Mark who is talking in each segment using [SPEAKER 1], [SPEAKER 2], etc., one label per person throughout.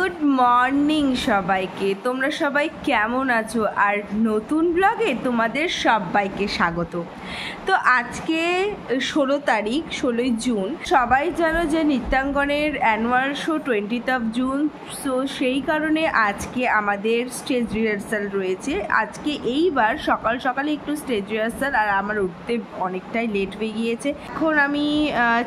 [SPEAKER 1] Good morning সবাইকে। তোমরা সবাই কেমন আছো? আর নতুন ব্লগে তোমাদের সবাইকে স্বাগত। তো আজকে 16 জুন। সবাই জানো যে নৃত্যাঙ্গনের অ্যানুয়াল শো 20 জুন। সো সেই কারণে আজকে আমাদের স্টেজ রিহার্সাল রয়েছে। আজকে এইবার সকাল সকালে একটু স্টেজ রিহার্সাল, আর আমার উঠতে অনেকটাই লেট হয়ে গিয়েছে। এখন আমি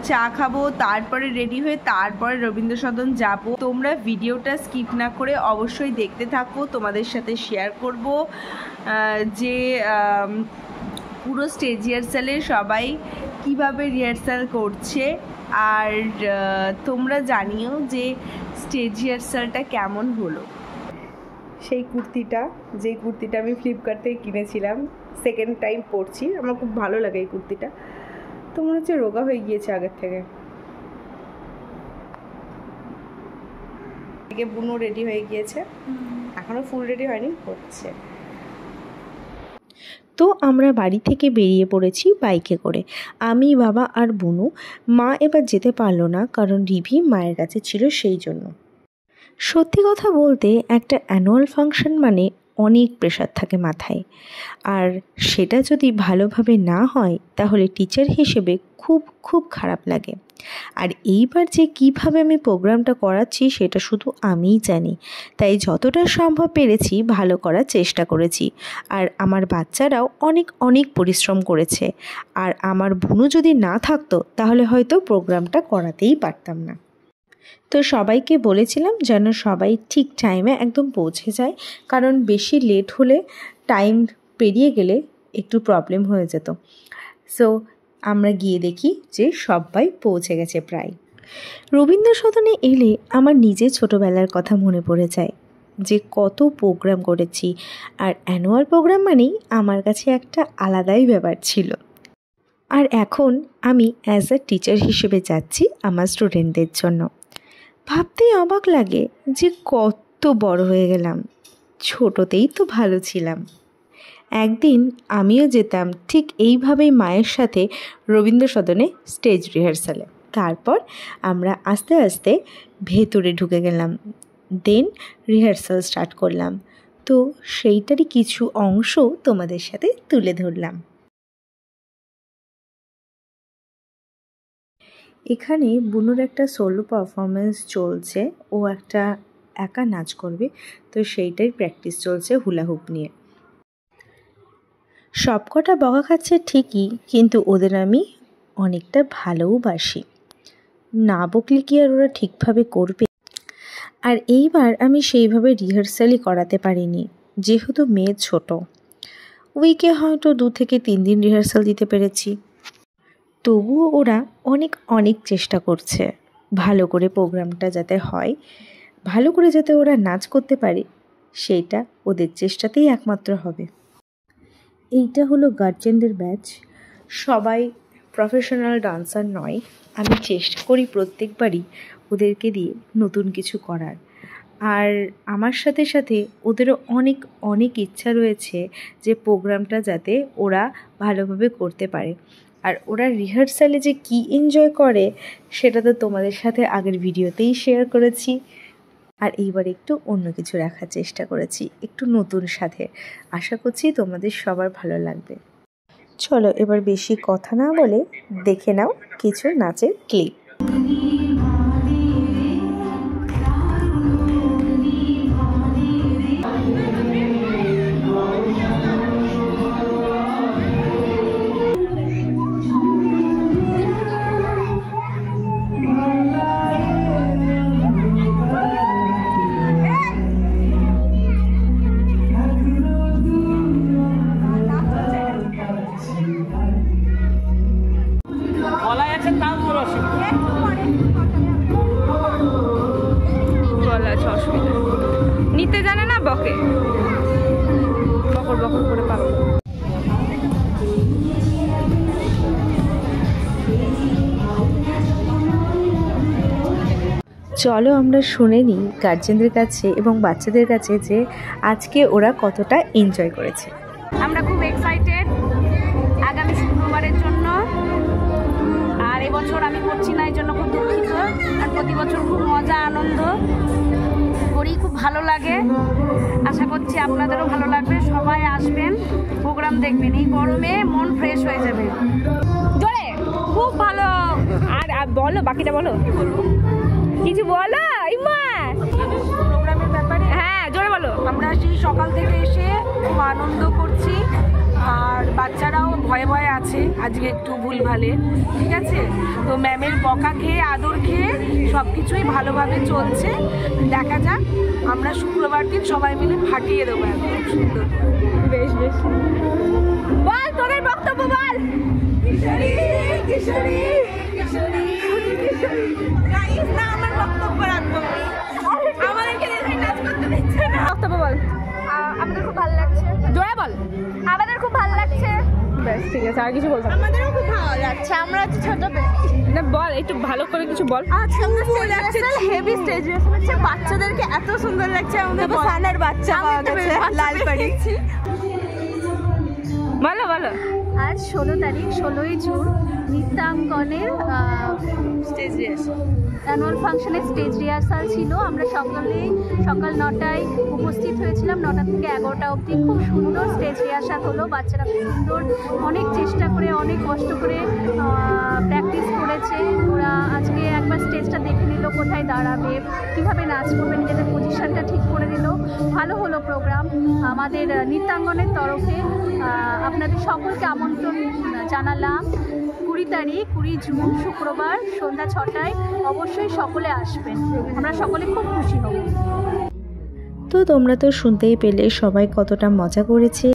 [SPEAKER 1] চা খাবো, তারপরে রেডি হয়ে তারপরে রবীন্দ্র সদন যাব। তোমরা ভিডিওটা স্কিপ না করে অবশ্যই দেখতে থাকো। তোমাদের সাথে শেয়ার করব যে পুরো স্টেজ রিহার্সালে সবাই কিভাবে রিহার্সাল করছে, আর তোমরা জানিও যে স্টেজ রিহার্সালটা কেমন হলো। সেই কুর্তিটা, যে কুর্তিটা আমি ফ্লিপকার্ট থেকে কিনেছিলাম, সেকেন্ড টাইম পরছি। আমার খুব ভালো লাগে এই কুর্তিটা। তো মনে হচ্ছে রোগা হয়ে গিয়েছে আগের থেকে। বুনো রেডি হয়ে গিয়েছে, এখনো ফুল রেডি হয়নি, হচ্ছে।
[SPEAKER 2] তো আমরা বাড়ি থেকে বেরিয়ে পড়েছি বাইকে করে, আমি, বাবা আর বুনু। মা এবার যেতে পারলো না, কারণ রিভি মায়ের কাছে ছিল, সেই জন্য। সত্যি কথা বলতে একটা অ্যানুয়াল ফাংশন মানে অনেক প্রেশার থাকে মাথায়, আর সেটা যদি ভালোভাবে না হয় তাহলে টিচার হিসেবে খুব খুব খারাপ লাগে। আর এইবার যে কিভাবে আমি প্রোগ্রামটা করাচ্ছি সেটা শুধু আমিই জানি, তাই যতটা সম্ভব পেরেছি ভালো করার চেষ্টা করেছি। আর আমার বাচ্চারাও অনেক অনেক পরিশ্রম করেছে, আর আমার বুনু যদি না থাকতো তাহলে হয়তো প্রোগ্রামটা করাতেই পারতাম না। তো সবাইকে বলেছিলাম যেন সবাই ঠিক টাইমে একদম পৌঁছে যায়, কারণ বেশি লেট হলে টাইম পেরিয়ে গেলে একটু প্রবলেম হয়ে যেত। সো আমরা গিয়ে দেখি যে সবাই পৌঁছে গেছে প্রায়। রবীন্দ্র সদনে এলে আমার নিজের ছোটোবেলার কথা মনে পড়ে যায়, যে কত প্রোগ্রাম করেছি। আর অ্যানুয়াল প্রোগ্রাম মানেই আমার কাছে একটা আলাদাই ব্যাপার ছিল। আর এখন আমি অ্যাজ আ টিচার হিসেবে যাচ্ছি আমার স্টুডেন্টদের জন্য। ভাবতেই অবাক লাগে যে কত বড় হয়ে গেলাম, ছোটোতেই তো ভালো ছিলাম। একদিন আমিও যেতাম ঠিক এইভাবেই মায়ের সাথে রবীন্দ্র সদনে স্টেজ রিহার্সালে। তারপর আমরা আস্তে আস্তে ভেতরে ঢুকে গেলাম, দেন রিহার্সাল স্টার্ট করলাম। তো সেইটারই কিছু অংশ তোমাদের সাথে তুলে ধরলাম। এখানে বুনুর একটা সোলো পারফরমেন্স চলছে, ও একটা একা নাচ করবে, তো সেইটাই প্র্যাকটিস চলছে হুলা হুপ নিয়ে। সবকটা বকা খাচ্ছে ঠিকই, কিন্তু ওদের আমি অনেকটা ভালোবাসি। না বকলে কি আর ওরা ঠিকভাবে করবে? আর এইবার আমি সেইভাবে রিহার্সালই করাতে পারিনি, যেহেতু মেয়ে ছোট। উইকে হয়তো 2 থেকে 3 দিন রিহার্সাল দিতে পেরেছি। তবুও ওরা অনেক অনেক চেষ্টা করছে ভালো করে প্রোগ্রামটা যাতে হয়, ভালো করে যাতে ওরা নাচ করতে পারে, সেইটা ওদের চেষ্টাতেই একমাত্র হবে। এইটা হলো গার্জেনদের ব্যাচ। সবাই প্রফেশনাল ডান্সার নয়। আমি চেষ্টা করি প্রত্যেকবারই ওদেরকে দিয়ে নতুন কিছু করার। আর আমার সাথে সাথে ওদেরও অনেক অনেক ইচ্ছা রয়েছে যে প্রোগ্রামটা যাতে ওরা ভালোভাবে করতে পারে। আর ওরা রিহার্সালে যে কী এনজয় করে সেটা তো তোমাদের সাথে আগের ভিডিওতেই শেয়ার করেছি। আর এইবার একটু অন্য কিছু রাখার চেষ্টা করেছি, একটু নতুন সাথে। আশা করছি তোমাদের সবার ভালো লাগবে। চলো এবার বেশি কথা না বলে দেখে নাও কিছু নাচের ক্লিপ।
[SPEAKER 1] অসুবিধা নিতে জানে না, বকে বকর বকর করে পাবো।
[SPEAKER 2] চলো আমরা শুনে নিই গার্জেনদের কাছে এবং বাচ্চাদের কাছে যে আজকে ওরা কতটা এনজয় করেছে।
[SPEAKER 1] আমরা খুব এক্সাইটেড আগামী শুক্রবারের জন্য। আর এবছর আমি করছি না, এই জন্য খুব দুঃখিত। আর প্রতি বছর খুব মজা আনন্দ
[SPEAKER 3] ভালো লাগে, আশা করছি আপনাদেরও ভালো লাগবে। সবাই আসবেন, প্রোগ্রাম দেখবেন, এই গরমে মন ফ্রেশ হয়ে যাবে।
[SPEAKER 1] জোরে খুব ভালো। আর বলো, বাকিটা বলো, কিছু বলো ইমা
[SPEAKER 3] প্রোগ্রামের ব্যাপারে
[SPEAKER 1] হ্যাঁ জোরে বলো।
[SPEAKER 3] আমরা সেই সকাল থেকে এসে খুব আনন্দ করছি, আর বাচ্চারাও ভয়ে ভয়ে আছে আজকে একটু ভুলভালে, ঠিক আছে? তো ম্যামের বকা খেয়ে আদর খেয়ে সব কিছুই ভালোভাবে চলছে। দেখা যাক, আমরা শুক্রবার দিন সবাই মিলে ফাটিয়ে দেবো একদম সুন্দর।
[SPEAKER 1] বেশ বেশ, বল তোদের বক্তব্য বল। কিশোরী কিশোরী কিশোরী কিশোরী, গাইস না আমার বক্তব্য রাখবো, আমাদেরকে দেখে নাচ করতে দিচ্ছে না। বক্তব্য বল।
[SPEAKER 4] আমাদের খুব ভালো লাগছে।
[SPEAKER 1] জোরে বল।
[SPEAKER 4] আমাদের খুব ভালো লাগছে।
[SPEAKER 1] বেশ ঠিক আছে, আর কিছু বলবো?
[SPEAKER 4] আমাদেরও খুব ভালো লাগছে। আমরা ছোট
[SPEAKER 1] না বল, একটু ভালো করে কিছু বল।
[SPEAKER 4] আচ্ছা, হেভি স্টেজ রিহার্সাল হচ্ছে, বাচ্চাদেরকে এত সুন্দর লাগছে। আমাদের সানার বাচ্চা পাওয়া গেছে লালপাড়ি।
[SPEAKER 1] বলো বলো।
[SPEAKER 4] আজ 16 তারিখ, 16ই জুন, নৃত্যাঙ্গনের স্টেজ রিহার্সাল, অ্যানুয়াল ফাংশনের স্টেজ রিহার্সাল ছিল। আমরা সকলেই সকাল 9টায় উপস্থিত হয়েছিলাম, 9টা থেকে 11টা অবধি। খুব সুন্দর স্টেজ রিহার্সাল হলো। বাচ্চারা খুব সুন্দর, অনেক চেষ্টা করে, অনেক কষ্ট করে প্র্যাকটিস করেছে। ওরা আজকে একবার স্টেজটা দেখে নিল, কোথায় দাঁড়াবে, কীভাবে নাচ করবে, নিজেদের পজিশনটা ঠিক করে নিল। ভালো হলো প্রোগ্রাম। আমাদের নৃত্যাঙ্গনের তরফে আপনাদের সকলকে আমন্ত্রণ জানালাম। 20 তারিখ, 20 জুন, শুক্রবার সন্ধ্যা 6টায় অবশ্যই সকলে আসবেন। আমরা সকলে খুব খুশি হব।
[SPEAKER 2] তো তোমরা তো শুনতেই পেলে সবাই কতটা মজা করেছে।